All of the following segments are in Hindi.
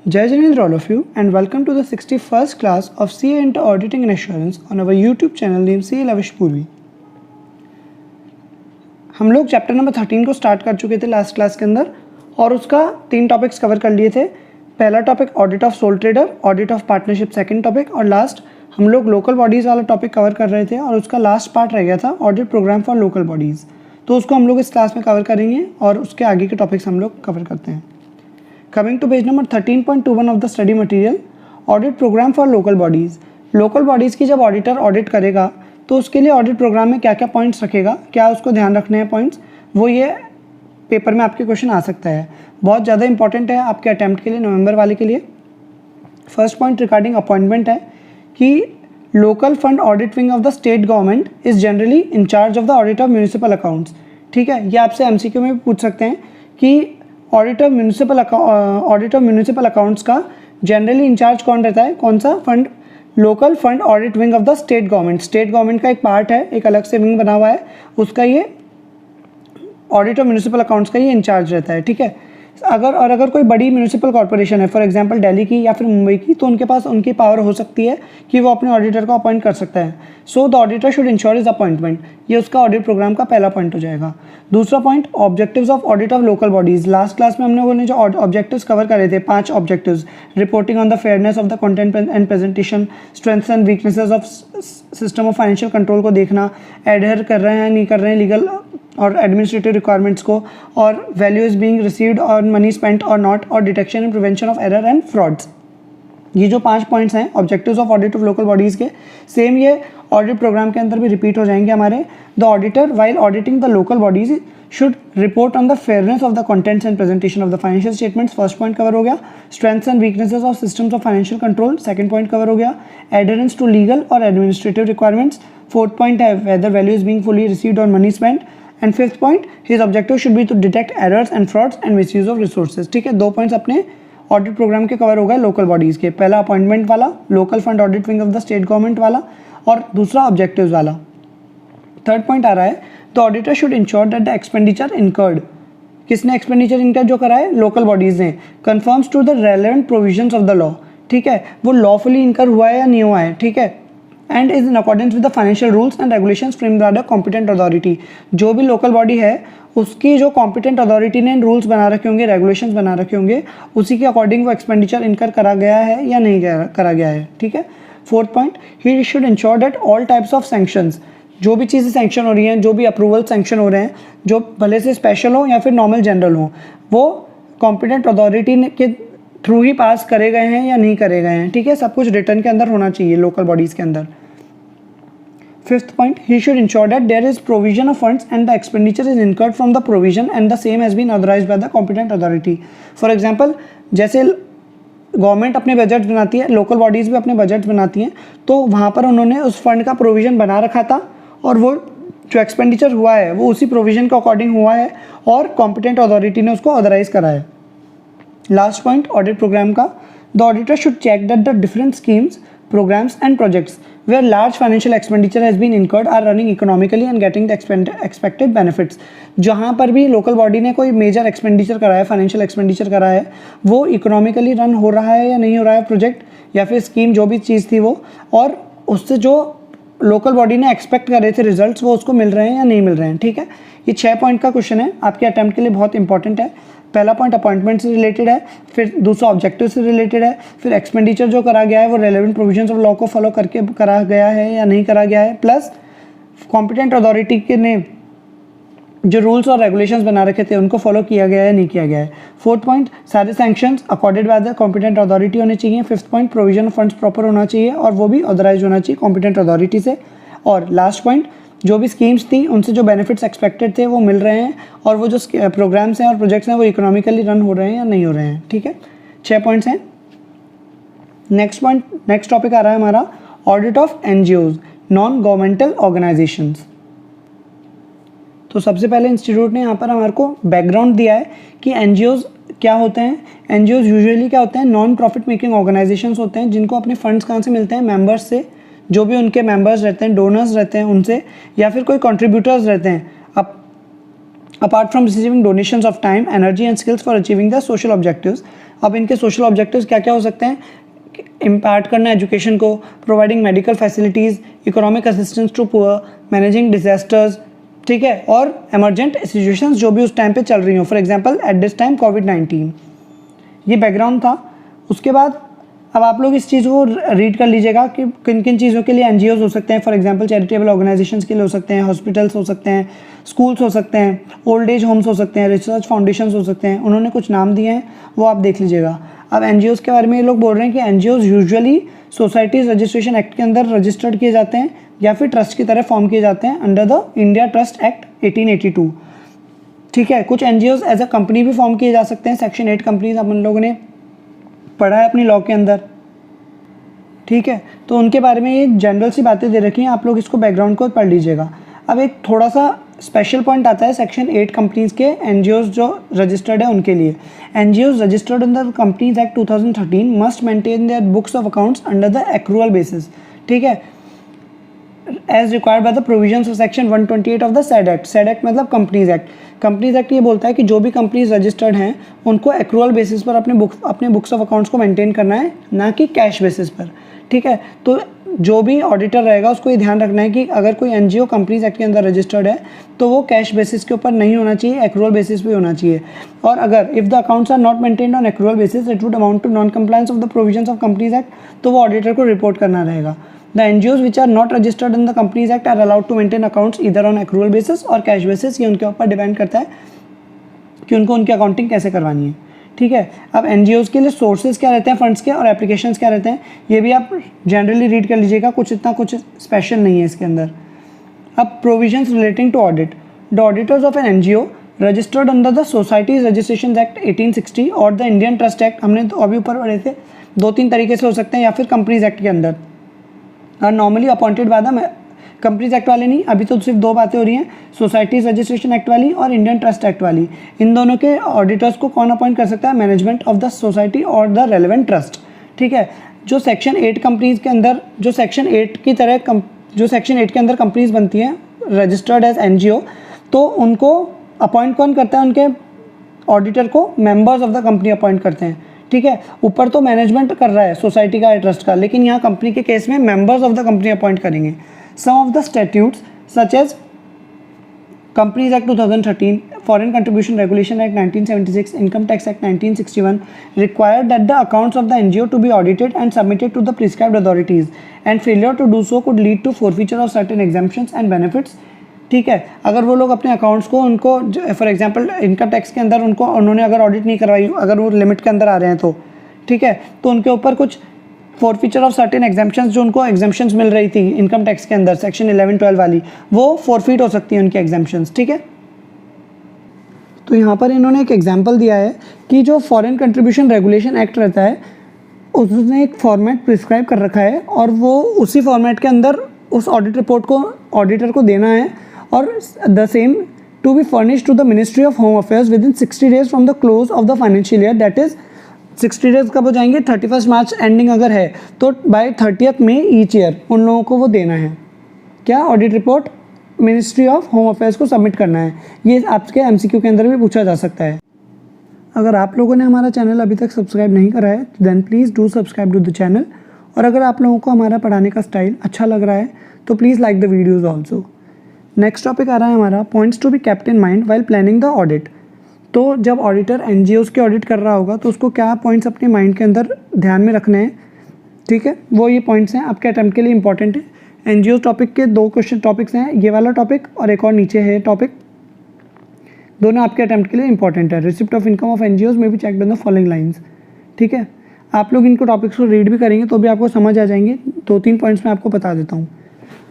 Jai Jinendra all of you and welcome to the 61st class of CA Inter Auditing and Assurance on our YouTube channel named CA Lavish Purvi। हम लोग चैप्टर नंबर 13 को स्टार्ट कर चुके थे लास्ट क्लास के अंदर और उसका 3 टॉपिक्स कवर कर लिए थे। पहला topic audit of soul trader, audit of partnership second topic, और लास्ट हम लोग लोकल बॉडीज़ वाला टॉपिक कवर कर रहे थे और उसका लास्ट पार्ट रह गया था audit programme for local bodies. तो उसको हम लोग इस क्लास में कवर करेंगे और उसके आगे के टॉपिक्स हम लोग कवर करते हैं। Coming to page number 13.21 of the study material, audit program for local bodies। Local bodies की जब ऑडिटर ऑडिट करेगा तो उसके लिए ऑडिट प्रोग्राम में क्या क्या पॉइंट्स रखेगा, क्या उसको ध्यान रखने हैं पॉइंट्स, वो ये पेपर में आपके क्वेश्चन आ सकता है। बहुत ज़्यादा इंपॉर्टेंट है आपके अटैम्प्ट के लिए, नवंबर वाले के लिए। फर्स्ट पॉइंट रिगार्डिंग अपॉइंटमेंट है कि local fund audit wing of the state government is generally in charge of the audit of municipal accounts. ठीक है, ये आपसे एमसीक्यू में भी पूछ सकते हैं कि ऑडिट ऑफ म्यूनिसिपल अकाउंट्स का जनरली इंचार्ज कौन रहता है, कौन सा fund, local fund audit wing of the state government. State government का एक पार्ट है, एक अलग से विंग बना हुआ है, उसका ये ऑडिट ऑफ म्यूनिसिपल अकाउंट्स का ये इंचार्ज रहता है। ठीक है, अगर कोई बड़ी म्यूनिसिपल कॉर्पोरेशन है, फॉर एग्जांपल दिल्ली की या फिर मुंबई की, तो उनके पास उनकी पावर हो सकती है कि वो अपने ऑडिटर को अपॉइंट कर सकता है। So the auditor should ensure is appointment, ये उसका ऑडिट प्रोग्राम का पहला पॉइंट हो जाएगा। दूसरा point objectives of audit of local bodies. Last class में हमने जो ऑब्जेक्टिव्स कवर करे थे, 5 objectives, reporting on the fairness of the content and presentation, strengths and weaknesses of system of financial control को देखना, एडहेयर कर रहे हैं नहीं कर रहे हैं लीगल और एडमिनिस्ट्रेटिव रिक्वायरमेंट्स को, और वैल्यू इज बीइंग रिसीव्ड और मनी स्पेंट और नॉट, और detection and prevention of error and frauds. ये जो 5 पॉइंट्स हैं objectives of audit of local bodies के, सेम ये ऑडिट प्रोग्राम के अंदर भी रिपीट हो जाएंगे हमारे। The auditor while auditing the local bodies should report on the fairness of the contents and presentation of the financial statements, first point cover हो गया। Strengths and weaknesses of systems of financial control, second point cover हो गया। एडहेरेंस टू लीगल और एडमिनिस्ट्रेटिव रिक्वायरमेंट्स, फोर्थ पॉइंट है whether value is being fully received और money spent, and fifth point his objective should be to detect errors and frauds and misuse of resources. ठीक है, 2 पॉइंट्स अपने ऑडिट प्रोग्राम के कवर हो गए लोकल बॉडीज़ के। पहला अपॉइंटमेंट वाला, local fund audit wing of the state government वाला, और दूसरा ऑब्जेक्टिव्स वाला। थर्ड पॉइंट आ रहा है the auditor should ensure that the expenditure incurred, किसने एक्सपेंडिचर इनकर्ड जो करा है, लोकल बॉडीज़ ने, confirms to the relevant provisions of the law. ठीक है, वो लॉफुली इनकर हुआ है या नहीं हुआ है। ठीक है, and is in accordance with the financial rules and regulations framed by the competent authority. जो भी लोकल बॉडी है उसकी जो कॉम्पिटेंट अथॉरिटी ने रूल्स बना रखे होंगे, रेगुलेशंस बना रखे होंगे, उसी के अकॉर्डिंग वो एक्सपेंडिचर इनकर करा गया है या नहीं करा गया है। ठीक है, fourth point, he should ensure that all types of sanctions, जो भी चीज़ें सैंक्शन हो रही हैं, जो भी अप्रूवल सैंक्शन हो रहे हैं, जो भले से स्पेशल हो या फिर नॉर्मल जनरल हो, वो कॉम्पिटेंट अथॉरिटी के थ्रू ही पास करे गए हैं या नहीं करे गए हैं। ठीक है, सब कुछ रिटर्न के अंदर होना चाहिए लोकल बॉडीज़ के अंदर। Fifth point, he should ensure that there is provision of funds and the expenditure is incurred from the provision and the same has been authorized by the competent authority. For example, जैसे गवर्नमेंट अपने बजट बनाती है, लोकल बॉडीज़ भी अपने बजट बनाती हैं, तो वहाँ पर उन्होंने उस फंड का प्रोविज़न बना रखा था और वो जो एक्सपेंडिचर हुआ है वो उसी प्रोविज़न के अकॉर्डिंग हुआ है और कॉम्पिटेंट अथॉरिटी ने उसको ऑथराइज करा है। लास्ट पॉइंट ऑडिट प्रोग्राम का, the auditor should check that the different schemes, programs and projects where large financial expenditure has been incurred are running economically and getting the expected benefits। जहाँ पर भी लोकल बॉडी ने कोई मेजर एक्सपेंडिचर करा है, फाइनेंशियल एक्सपेंडिचर करा है, वो इकोनॉमिकली रन हो रहा है या नहीं हो रहा है प्रोजेक्ट या फिर स्कीम, जो भी चीज़ थी वो, और उससे जो लोकल बॉडी ने एक्सपेक्ट करे थे रिजल्ट्स, वो उसको मिल रहे हैं या नहीं मिल रहे हैं। ठीक है, ये 6 पॉइंट का क्वेश्चन है, आपके अटैम्प्ट के लिए बहुत इंपॉर्टेंट है। पहला पॉइंट अपॉइंटमेंट से रिलेटेड है, फिर दूसरा ऑब्जेक्टिव से रिलेटेड है, फिर एक्सपेंडिचर जो करा गया है वो रेलेवेंट प्रोविजंस ऑफ लॉ को फॉलो करके करा गया है या नहीं करा गया है, प्लस कॉम्पिटेंट अथॉरिटी के ने जो रूल्स और रेगुलेशंस बना रखे थे उनको फॉलो किया गया है नहीं किया गया है। फोर्थ पॉइंट, सारे sanctions accorded by the competent authority होने चाहिए। Fifth point, provision of funds proper होना चाहिए और वो भी ऑथराइज होना चाहिए कॉम्पिटेंट अथॉरिटी से। और लास्ट पॉइंट, जो भी स्कीम्स थी उनसे जो बेनिफिट्स एक्सपेक्टेड थे वो मिल रहे हैं और वो जो प्रोग्राम्स हैं और प्रोजेक्ट्स हैं वो इकोनॉमिकली रन हो रहे हैं या नहीं हो रहे हैं। ठीक है, 6 पॉइंट्स हैं। नेक्स्ट टॉपिक आ रहा है हमारा audit of NGOs, non governmental organisations. तो सबसे पहले इंस्टीट्यूट ने यहाँ पर हमारे को बैकग्राउंड दिया है कि एनजीओज क्या होते हैं। एनजीओज यूजुअली क्या होते हैं, नॉन प्रॉफिट मेकिंग ऑर्गेनाइजेशंस होते हैं, जिनको अपने फंड्स कहाँ से मिलते हैं, मेंबर्स से, जो भी उनके मेंबर्स रहते हैं, डोनर्स रहते हैं उनसे, या फिर कोई कंट्रीब्यूटर्स रहते हैं। apart from receiving donations of time, energy and skills for achieving their social objectives, अब इनके सोशल ऑब्जेक्टिव्स क्या क्या हो सकते हैं? इम्पार्ट करना एजुकेशन को, providing medical facilities, economic assistance to poor, managing disasters, ठीक है, और एमरजेंट सिचुएशंस जो भी उस टाइम पे चल रही हो, for example at this time कोविड-19। ये बैकग्राउंड था। उसके बाद अब आप लोग इस चीज़ को रीड कर लीजिएगा कि किन किन चीज़ों के लिए एनजीओज हो सकते हैं। फॉर एग्जांपल चैरिटेबल ऑर्गेनाइजेशंस के लिए हो सकते हैं, हॉस्पिटल्स हो सकते हैं, स्कूल्स हो सकते हैं, ओल्ड एज होम्स हो सकते हैं, रिसर्च फाउंडेशंस हो सकते हैं। उन्होंने कुछ नाम दिए हैं, वो आप देख लीजिएगा। अब एनजीओज के बारे में ये लोग बोल रहे हैं कि NGOs usually societies registration act के अंदर रजिस्टर्ड किए जाते हैं या फिर ट्रस्ट की तरह फॉर्म किए जाते हैं under the India trust act 1882। ठीक है, कुछ एनजीओज एज अ कंपनी भी फॉर्म किए जा सकते हैं। सेक्शन 8 कंपनीज अपन लोगों ने पढ़ा है अपनी लॉ के अंदर, ठीक है। तो उनके बारे में ये जनरल सी बातें दे रखी हैं, आप लोग इसको बैकग्राउंड को पढ़ लीजिएगा। अब एक थोड़ा सा स्पेशल पॉइंट आता है सेक्शन 8 कंपनीज के एनजीओज जो रजिस्टर्ड है उनके लिए। NGOs registered under companies act 2013 must maintain their books of accounts under the accrual basis, ठीक है, as required by the provisions of section 128 of the said act. Said act मतलब कंपनीज एक्ट। कंपनीज एक्ट ये बोलता है कि जो भी कंपनीज रजिस्टर्ड हैं उनको एक्रूअल बेसिस पर अपने बुक्स ऑफ अकाउंट्स को मेंटेन करना है, ना कि कैश बेसिस पर, ठीक है। तो जो भी ऑडिटर रहेगा उसको ये ध्यान रखना है कि अगर कोई एनजीओ कंपनीज एक्ट के अंदर रजिस्टर्ड है तो वो कैश बेसिस के ऊपर नहीं होना चाहिए, एक्रूअल बेसिस पे होना चाहिए। और अगर if the accounts are not maintained on accrual basis it would amount to non compliance of the provisions of companies act, तो वो ऑडिटर को रिपोर्ट करना रहेगा। The NGOs which are not registered in the companies act are allowed to maintain accounts इधर ऑन एक्रूअल बेसिस और कैश बेसिस। ये उनके ऊपर डिपेंड करता है कि उनको उनकी अकाउंटिंग कैसे करवानी है, ठीक है। अब एनजीओज के लिए सोर्सेज क्या रहते हैं फंड्स के और एप्लीकेशंस क्या रहते हैं, ये भी आप जनरली रीड कर लीजिएगा, कुछ इतना कुछ स्पेशल नहीं है इसके अंदर। अब provisions relating to audit, the auditors of an NGO registered under the societies registration act 1860 और द इंडियन ट्रस्ट एक्ट, हमने तो अभी ऊपर पढ़े थे, 2-3 तरीके से हो सकते हैं, या फिर कंपनीज एक्ट के अंदर are normally appointed by the companies act वाले नहीं, अभी तो सिर्फ 2 बातें हो रही हैं, सोसाइटीज रजिस्ट्रेशन एक्ट वाली और इंडियन ट्रस्ट एक्ट वाली। इन दोनों के ऑडिटर्स को कौन अपॉइंट कर सकता है? मैनेजमेंट ऑफ द सोसाइटी और द रेलेवेंट ट्रस्ट, ठीक है। जो सेक्शन 8 कंपनीज के अंदर जो सेक्शन 8 की तरह जो सेक्शन 8 के अंदर कंपनीज बनती हैं रजिस्टर्ड एज एनजीओ, तो उनको अपॉइंट कौन करता है? उनके ऑडिटर को members of the company appoint करते हैं, ठीक है। ऊपर तो मैनेजमेंट कर रहा है सोसाइटी का या ट्रस्ट का, लेकिन यहाँ कंपनी के केस में members of the company appoint करेंगे। Some of the statutes such as Companies Act 2013, Foreign Contribution Regulation Act 1976, Income Tax Act 1961 required that the accounts of the NGO to be audited and submitted to the prescribed authorities, and failure to do so could lead to forfeiture of certain exemptions and benefits, ठीक है। अगर वो लोग अपने अकाउंट्स को उनको फॉर एग्जांपल इनकम टैक्स के अंदर उन्होंने अगर ऑडिट नहीं करवाई, अगर वो लिमिट के अंदर आ रहे हैं तो ठीक है, तो उनके ऊपर कुछ फॉरफीचर ऑफ सर्टेन एग्जाम्पशंस, जो उनको एग्जाम्पशंस मिल रही थी इनकम टैक्स के अंदर सेक्शन 11-12 वाली, वो फॉरफीट हो सकती है उनकी एग्जाम्पशंस, ठीक है। तो यहाँ पर इन्होंने एक एग्जांपल दिया है कि जो फॉरेन कंट्रीब्यूशन रेगुलेशन एक्ट रहता है उसने एक फॉर्मेट प्रिस्क्राइब कर रखा है और वो उसी फॉर्मेट के अंदर उस ऑडिट रिपोर्ट को ऑडिटर को देना है और the same to be furnished to the ministry of home affairs within 60 days from the close of the financial year, that is 60 days कब हो जाएंगे? 31 मार्च एंडिंग अगर है तो बाय 30 मई ईच ईयर उन लोगों को वो देना है। क्या? Audit report ministry of home affairs को सबमिट करना है। ये आपके एमसीक्यू के अंदर भी पूछा जा सकता है। अगर आप लोगों ने हमारा चैनल अभी तक सब्सक्राइब नहीं करा है then please do subscribe to the channel, और अगर आप लोगों को हमारा पढ़ाने का स्टाइल अच्छा लग रहा है तो please like the videos also. Next topic आ रहा है हमारा points to be kept in mind while planning the audit. तो जब ऑडिटर एनजीओज़ के ऑडिट कर रहा होगा तो उसको क्या पॉइंट्स अपने माइंड के अंदर ध्यान में रखने हैं, ठीक है। वो ये पॉइंट्स हैं, आपके अटेम्प्ट के लिए इंपॉर्टेंट है। एनजीओ टॉपिक के 2 क्वेश्चन टॉपिक्स हैं, ये वाला टॉपिक और एक और नीचे है टॉपिक, दोनों आपके अटेम्प्ट के लिए इंपॉर्टेंट है। Receipt of income of NGOs में भी चेक द फॉलोइंग लाइन्स, ठीक है। आप लोग इनको टॉपिक्स को रीड भी करेंगे तो भी आपको समझ आ जाएंगे। 2-3 पॉइंट्स मैं आपको बता देता हूँ।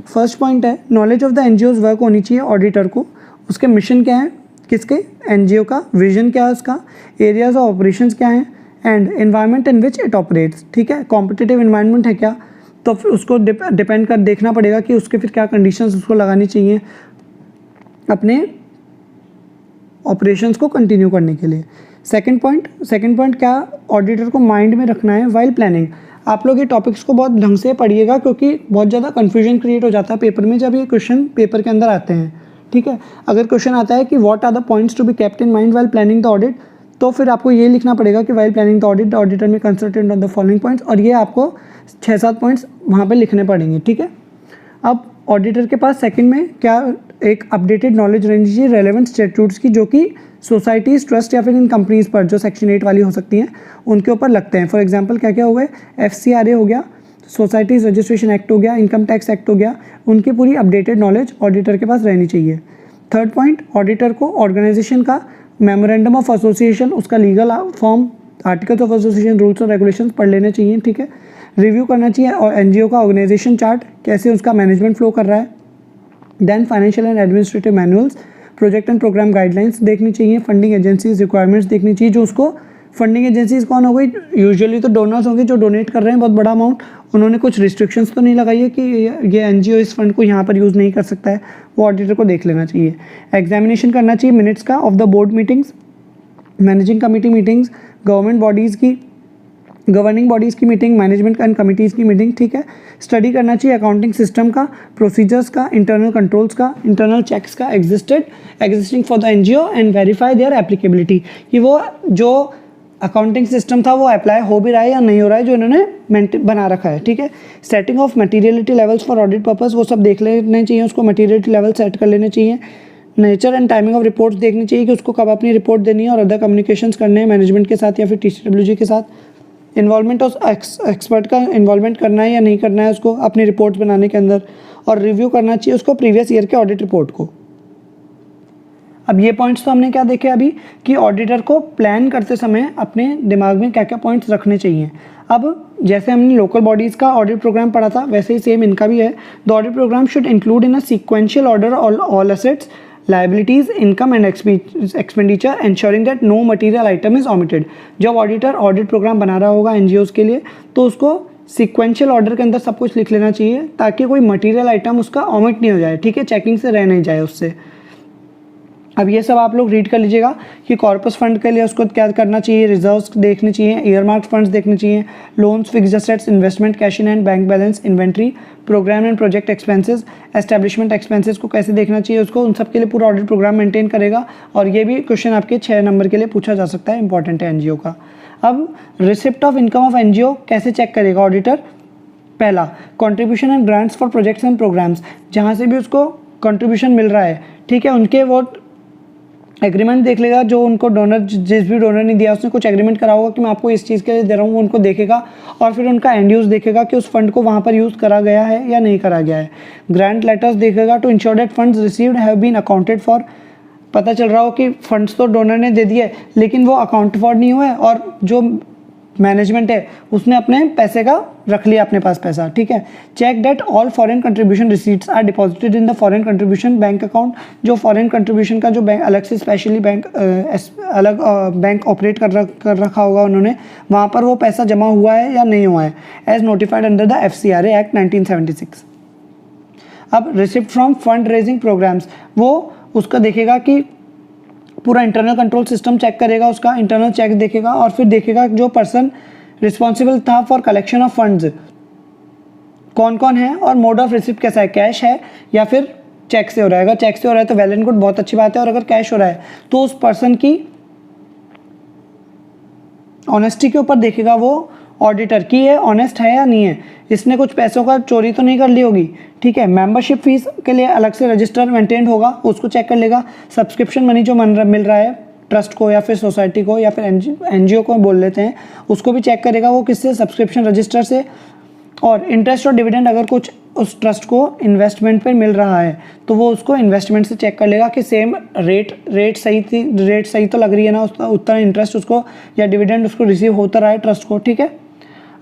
फर्स्ट पॉइंट है knowledge of the NGOs work होनी चाहिए ऑडिटर को। उसके मिशन क्या है, किसके? एनजीओ का। विजन क्या है उसका, एरियाज ऑफ ऑपरेशंस क्या हैं, and environment in which it operates, ठीक है। कॉम्पिटिटिव एनवायरनमेंट है क्या, तो फिर उसको डिपेंड कर देखना पड़ेगा कि उसके फिर क्या कंडीशंस उसको लगानी चाहिए अपने ऑपरेशंस को कंटिन्यू करने के लिए। सेकंड पॉइंट क्या ऑडिटर को माइंड में रखना है वाइल प्लानिंग। आप लोग ये टॉपिक्स को बहुत ढंग से पढ़िएगा क्योंकि बहुत ज़्यादा कन्फ्यूजन क्रिएट हो जाता है पेपर में जब ये क्वेश्चन पेपर के अंदर आते हैं, ठीक है। अगर क्वेश्चन आता है कि what are the points to be kept in mind while planning the audit, तो फिर आपको ये लिखना पड़ेगा कि while planning the auditor may consultant on the following points, और ये आपको 6-7 पॉइंट्स वहाँ पे लिखने पड़ेंगे, ठीक है। अब ऑडिटर के पास सेकंड में क्या एक अपडेटेड नॉलेज रहनी चाहिए रेलेवेंट स्टैट्यूट्स की, जो कि सोसाइटीज़, ट्रस्ट या फिर इन कंपनीज़ पर जो सेक्शन 8 वाली हो सकती हैं उनके ऊपर लगते हैं। फॉर एग्जांपल क्या क्या हो गए, FCRA हो गया, सोसाइटीज़ रजिस्ट्रेशन एक्ट हो गया, इनकम टैक्स एक्ट हो गया, उनकी पूरी अपडेटेड नॉलेज ऑडिटर के पास रहनी चाहिए। थर्ड पॉइंट, ऑडिटर को ऑर्गेनाइजेशन का मेमोरेंडम ऑफ एसोसिएशन, उसका legal form, articles of association, rules और रेगुलेशंस पढ़ लेने चाहिए, ठीक है। रिव्यू करना चाहिए और NGO का ऑर्गेनाइजेशन चार्ट, कैसे उसका मैनेजमेंट फ्लो कर रहा है। Then financial and administrative manuals, project and program guidelines देखनी चाहिए, फंडिंग एजेंसीज रिक्वायरमेंट्स देखनी चाहिए। जो उसको फंडिंग एजेंसीज कौन हो गई, यूजुअली तो डोनर्स होंगे जो डोनेट कर रहे हैं बहुत बड़ा अमाउंट, उन्होंने कुछ रिस्ट्रिक्शंस तो नहीं लगाई है कि ये NGO इस फंड को यहाँ पर यूज़ नहीं कर सकता है, वो ऑडिटर को देख लेना चाहिए। एग्जामिनेशन करना चाहिए मिनट्स का of the board meetings, managing committee meetings, government bodies की, गवर्निंग बॉडीज़ की मीटिंग, मैनेजमेंट एंड कमिटीज़ की मीटिंग, ठीक है। स्टडी करना चाहिए अकाउंटिंग सिस्टम का, प्रोसीजर्स का, इंटरनल कंट्रोल्स का, इंटरनल चेक्स का, existing for the NGO and verify their applicability, कि वो जो अकाउंटिंग सिस्टम था वो अप्लाई हो भी रहा है या नहीं हो रहा है जो इन्होंने बना रखा है, ठीक है। Setting of materiality levels for audit purpose, वो सब देख लेने चाहिए, उसको मटीरियलिटी लेवल सेट कर लेने चाहिए। Nature and timing of reports देखनी चाहिए कि उसको कब अपनी रिपोर्ट देनी है, और अदर कम्युनिकेशंस करने हैं मैनेजमेंट के साथ या फिर TCWG के साथ। इन्वॉल्वमेंट ऑफ एक्सपर्ट का इन्वॉल्वमेंट करना है या नहीं करना है उसको अपनी रिपोर्ट बनाने के अंदर, और रिव्यू करना चाहिए उसको प्रीवियस ईयर के ऑडिट रिपोर्ट को। अब ये पॉइंट्स तो हमने क्या देखे अभी कि ऑडिटर को प्लान करते समय अपने दिमाग में क्या क्या पॉइंट्स रखने चाहिए। अब जैसे हमने लोकल बॉडीज़ का ऑडिट प्रोग्राम पढ़ा था, वैसे ही सेम इनका भी है। The audit programme should include in a sequential order all assets, liabilities, income and expenditure, ensuring that no material item is omitted। जब ऑडिटर ऑडिट प्रोग्राम बना रहा होगा NGOs के लिए तो उसको सीक्वेंशियल ऑर्डर के अंदर सब कुछ लिख लेना चाहिए ताकि कोई मटेरियल आइटम उसका ओमिट नहीं हो जाए, ठीक है, चेकिंग से रह नहीं जाए उससे। अब ये सब आप लोग रीड कर लीजिएगा कि कॉर्पस फंड के लिए उसको क्या करना चाहिए, रिजर्व्स देखने चाहिए, ईयरमार्क फंड्स देखने चाहिए, loans, fixed assets, investment, cash in hand, bank balance, inventory, program and project expenses, establishment expenses को कैसे देखना चाहिए उसको, उन सब के लिए पूरा ऑडिट प्रोग्राम मेंटेन करेगा। और ये भी क्वेश्चन आपके 6 नंबर के लिए पूछा जा सकता है, इंपॉर्टेंट है NGO का। अब receipt of income of NGO कैसे चेक करेगा ऑडिटर। पहला, contribution and grants for projects and programs, जहाँ से भी उसको कॉन्ट्रीब्यूशन मिल रहा है, ठीक है, उनके वो एग्रीमेंट देख लेगा, जो उनको डोनर, जिस भी डोनर ने दिया उसने कुछ एग्रीमेंट करा होगा कि मैं आपको इस चीज़ के लिए दे रहा हूँ, वो उनको देखेगा। और फिर उनका एंड यूज़ देखेगा कि उस फंड को वहाँ पर यूज़ करा गया है या नहीं करा गया है। ग्रांट लेटर्स देखेगा to ensure that funds received have been accounted for, पता चल रहा हो कि फंड्स तो डोनर ने दे दिए लेकिन वो अकाउंट फॉर नहीं हुए और जो मैनेजमेंट है उसने अपने पैसे का रख लिया अपने पास पैसा, ठीक है। Check that all foreign contribution receipts are deposited in the foreign contribution bank account, जो फॉरेन कंट्रीब्यूशन का जो बैंक अलग से स्पेशली बैंक अलग बैंक ऑपरेट कर रखा होगा उन्होंने, वहाँ पर वो पैसा जमा हुआ है या नहीं हुआ है, as notified under the FCRA act 1976। अब receipt from fund raising programs, वो उसका देखेगा कि पूरा इंटरनल कंट्रोल सिस्टम चेक करेगा, उसका इंटरनल चेक देखेगा और फिर देखेगा जो पर्सन रिस्पॉन्सिबल था फॉर कलेक्शन ऑफ फंड्स कौन कौन है और मोड ऑफ रिसिप्ट कैसा है, कैश है या फिर चेक से हो रहा है। अगर चेक से हो रहा है तो वेल एंड गुड, बहुत अच्छी बात है, और अगर कैश हो रहा है तो उस पर्सन की ऑनेस्टी के ऊपर देखेगा वो ऑडिटर की ये ऑनेस्ट है या नहीं है, इसने कुछ पैसों का चोरी तो नहीं कर ली होगी, ठीक है। मेंबरशिप फीस के लिए अलग से रजिस्टर मेंटेन होगा, उसको चेक कर लेगा। सब्सक्रिप्शन मनी जो मिल रहा है ट्रस्ट को या फिर सोसाइटी को या फिर NGO को बोल लेते हैं, उसको भी चेक करेगा वो किससे, सब्सक्रिप्शन रजिस्टर से। और इंटरेस्ट और डिविडेंड अगर कुछ उस ट्रस्ट को इन्वेस्टमेंट पर मिल रहा है तो वो उसको इन्वेस्टमेंट से चेक कर लेगा कि सेम रेट सही तो लग रही है ना, उतना इंटरेस्ट उसको या डिविडेंड उसको रिसीव होता रहा है ट्रस्ट को, ठीक है।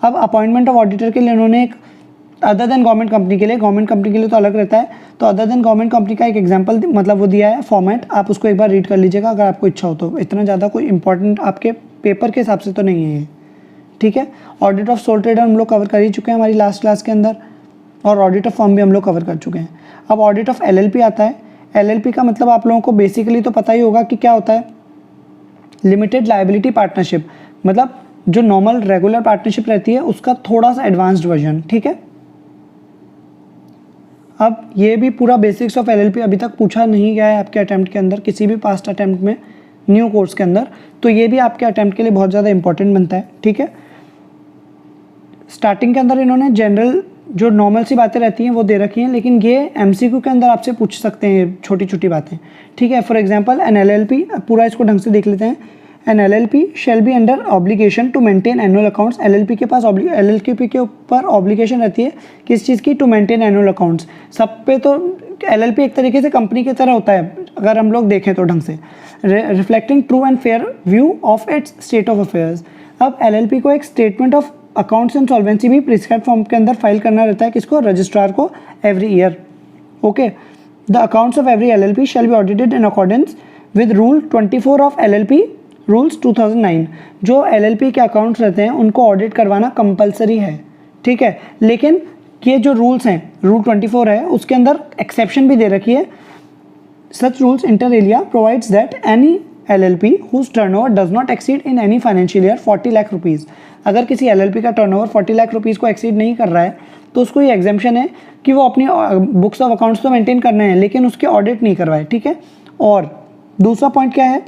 अब अपॉइंटमेंट ऑफ ऑडिटर के लिए उन्होंने एक अदर देन गवर्नमेंट कंपनी के लिए, गवर्नमेंट कंपनी के लिए तो अलग रहता है, तो अदर देन गवर्नमेंट कंपनी का एक एग्जांपल मतलब वो दिया है फॉर्मेट, आप उसको एक बार रीड कर लीजिएगा अगर आपको इच्छा हो तो। इतना ज़्यादा कोई इंपॉर्टेंट आपके पेपर के हिसाब से तो नहीं है ये, ठीक है। ऑडिट ऑफ सोल ट्रेडर हम लोग कवर कर ही चुके हैं हमारी लास्ट क्लास के अंदर, और ऑडिट ऑफ फर्म भी हम लोग कवर कर चुके हैं। अब ऑडिट ऑफ LLP आता है। LLP का मतलब आप लोगों को बेसिकली तो पता ही होगा कि क्या होता है, लिमिटेड लायबिलिटी पार्टनरशिप, मतलब जो नॉर्मल रेगुलर पार्टनरशिप रहती है उसका थोड़ा सा एडवांस्ड वर्जन, ठीक है। अब ये भी पूरा बेसिक्स ऑफ LLP अभी तक पूछा नहीं गया है आपके अटेम्प्ट के अंदर, किसी भी पास्ट अटेम्प्ट में न्यू कोर्स के अंदर, तो ये भी आपके अटेम्प्ट के लिए बहुत ज़्यादा इंपॉर्टेंट बनता है। ठीक है, स्टार्टिंग के अंदर इन्होंने जनरल जो नॉर्मल सी बातें रहती हैं वो दे रखी हैं, लेकिन ये एमसीक्यू के अंदर आपसे पूछ सकते हैं छोटी छोटी बातें। ठीक है, फॉर एग्जांपल एन एलएलपी, पूरा इसको ढंग से देख लेते हैं। An LLP shall be under obligation to maintain annual accounts. LLP के पास एलएलपी के ऊपर ऑब्लिगेशन रहती है किस चीज़ की? To maintain annual accounts. सब पे तो एलएलपी एक तरीके से कंपनी की तरह होता है अगर हम लोग देखें तो ढंग से, reflecting true and fair view of its state of affairs. अब एलएलपी को एक statement of accounts and solvency भी प्रिस्क्राइब फॉर्म के अंदर फाइल करना रहता है, किसको? रजिस्ट्रार को, every year. Okay, the accounts of every LLP shall B audited in accordance with rule 24 of LLP rules 2009। जो एलएलपी के अकाउंट्स रहते हैं उनको ऑडिट करवाना कंपलसरी है। ठीक है, लेकिन ये जो रूल्स हैं, रूल 24 है, उसके अंदर एक्सेप्शन भी दे रखी है। Such rules inter alia provides that any LLP whose turnover does not exceed in any financial year 40 lakh rupees. अगर किसी LLP का टर्नओवर 40 लाख रुपीज़ को एक्सीड नहीं कर रहा है तो उसको ये एग्जाम्पशन है कि वो अपनी बुक्स ऑफ अकाउंट्स तो मेंटेन करने हैं लेकिन उसके ऑडिट नहीं करवाए। ठीक है, और दूसरा पॉइंट क्या है?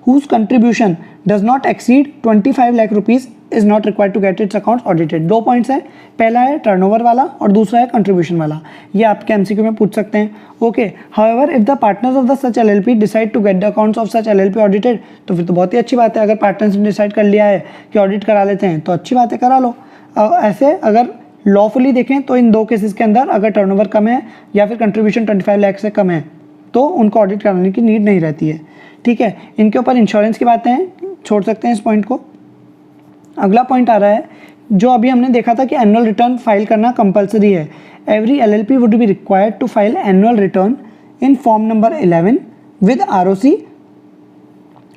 whose contribution does not exceed 25 lakh rupees is not required to get its accounts audited। दो पॉइंट्स हैं, पहला है टर्नओवर वाला और दूसरा है कंट्रीब्यूशन वाला। ये आपके एमसीक्यू में पूछ सकते हैं। Okay, however if the partners of the such LLP decide to get the accounts of such LLP audited, तो फिर तो बहुत ही अच्छी बात है। अगर पार्टनर्स ने डिसाइड कर लिया है कि ऑडिट करा लेते हैं तो अच्छी बात है, करा लो। ऐसे अगर लॉफुली देखें तो इन दो केसेस के अंदर अगर टर्नओवर कम है या फिर कंट्रीब्यूशन 25 लाख से कम है तो उनको ऑडिट कराने की नीड नहीं रहती है। ठीक है, इनके ऊपर इंश्योरेंस की बातें हैं, छोड़ सकते हैं इस पॉइंट को। अगला पॉइंट आ रहा है जो अभी हमने देखा था कि एनुअल रिटर्न फाइल करना कंपलसरी है। Every LLP would be required to file annual return in form number 11 with ROC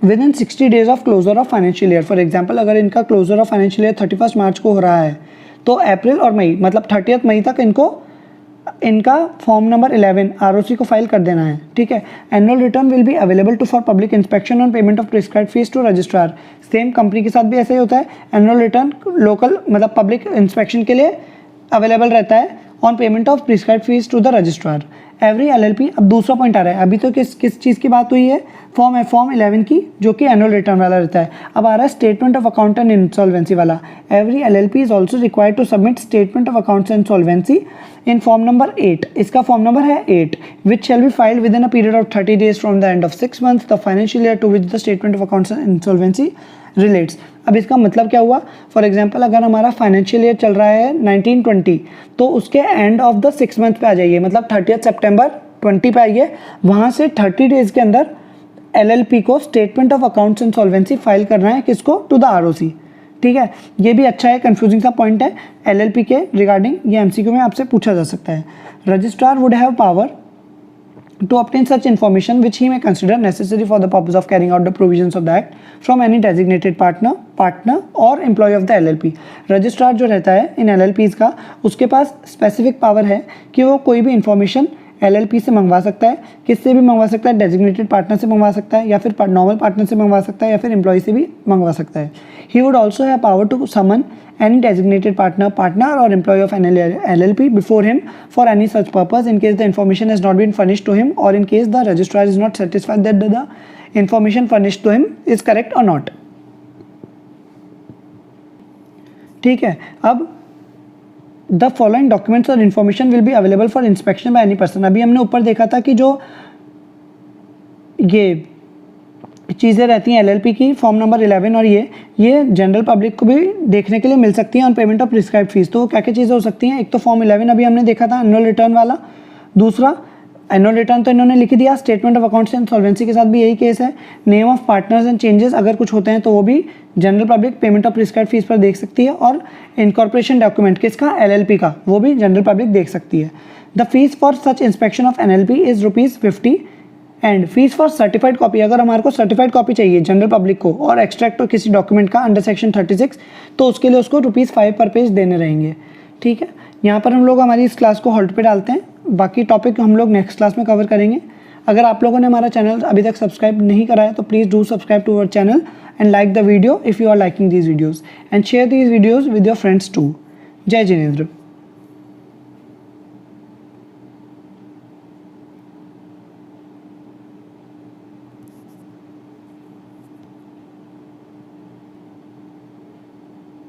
within 60 days of closure of financial year. For example, अगर इनका क्लोजर ऑफ फाइनेंशियल ईयर 31 मार्च को हो रहा है तो अप्रैल और मई, मतलब 30 मई तक इनका फॉर्म नंबर 11 आरओसी को फाइल कर देना है। ठीक है, annual return will be available to for public inspection on payment of prescribed fees to registrar. Same company के साथ भी ऐसा ही होता है, एनुअल रिटर्न लोकल मतलब पब्लिक इंस्पेक्शन के लिए अवेलेबल रहता है on payment of prescribed fees to the registrar. Every LLP, अब दूसरा पॉइंट आ रहा है, अभी तो किस चीज़ की बात हुई है? फॉर्म 11 की, जो कि एनुअल रिटर्न वाला रहता है। अब आ रहा है statement of account and insolvency वाला। Every LLP is also required to submit statement of accounts and insolvency in form number 8। इसका फॉर्म नंबर है 8, which shall be filed within a period of 30 days from the end of 6 months the financial year to which the statement of accounts and insolvency relates. अब इसका मतलब क्या हुआ? फॉर एग्जाम्पल, अगर हमारा फाइनेंशियल ईयर चल रहा है 1920 तो उसके एंड ऑफ द 6 मंथ पे आ जाइए, मतलब 30 सितंबर 20 पे आइए। वहाँ से 30 डेज के अंदर एलएलपी को statement of accounts and solvency file करना है, किसको? To the ROC. ठीक है, ये भी अच्छा है, कंफ्यूजिंग सा पॉइंट है एलएलपी के रिगार्डिंग, ये एमसीक्यू में आपसे पूछा जा सकता है। Registrar would have power to obtain such information which he may consider necessary for the purpose of carrying out the provisions of the act from any designated partner or employee of the LLP। Registrar जो रहता है इन LLPs का, उसके पास स्पेसिफिक पावर है कि वो कोई भी इंफॉर्मेशन LLP से मंगवा सकता है, किससे भी मंगवा सकता है, डेजिग्नेटेड पार्टनर से मंगवा सकता है या फिर नॉर्मल पार्टनर से मंगवा सकता है या फिर एम्प्लॉय से भी मंगवा सकता है। He would also have power to summon any designated partner or employee of an LLP before him for any such purpose in case the information has not been furnished to him or in case the registrar is not satisfied that the information furnished to him is correct or not। ठीक है, अब the following documents or information will be available for inspection by any person। अभी हमने ऊपर देखा था कि जो ये चीज़ें रहती हैं एलएलपी की, फॉर्म नंबर 11 और ये जनरल पब्लिक को भी देखने के लिए मिल सकती हैं on payment of prescribed fees. तो क्या क्या चीज़ें हो सकती हैं? एक तो फॉर्म 11 अभी हमने देखा था, एनुअल रिटर्न वाला। दूसरा, एनुअल रिटर्न तो इन्होंने लिख दिया, statement of accounts and solvency के साथ भी यही केस है। Name of partners and changes अगर कुछ होते हैं तो वो भी general public payment of prescribed fees पर देख सकती है। और इनकॉर्पोरेशन डॉक्यूमेंट किसका? एलएलपी का, वो भी जनरल पब्लिक देख सकती है। The fees for such inspection of NLP is ₹50 and fees for certified copy, अगर हमारे को सर्टिफाइड कॉपी चाहिए जनरल पब्लिक को और एक्सट्रैक्ट किसी डॉक्यूमेंट का अंडर सेक्शन 36 तो उसके लिए उसको ₹5 पर पेज देने रहेंगे। ठीक है, यहाँ पर हम लोग हमारी इस क्लास को हॉल्ट पे डालते हैं, बाकी टॉपिक हम लोग नेक्स्ट क्लास में कवर करेंगे। अगर आप लोगों ने हमारा चैनल अभी तक सब्सक्राइब नहीं करा है तो please do subscribe to our channel and like the video if you are liking these videos and share these videos with your friends too. जय जिनेंद्र।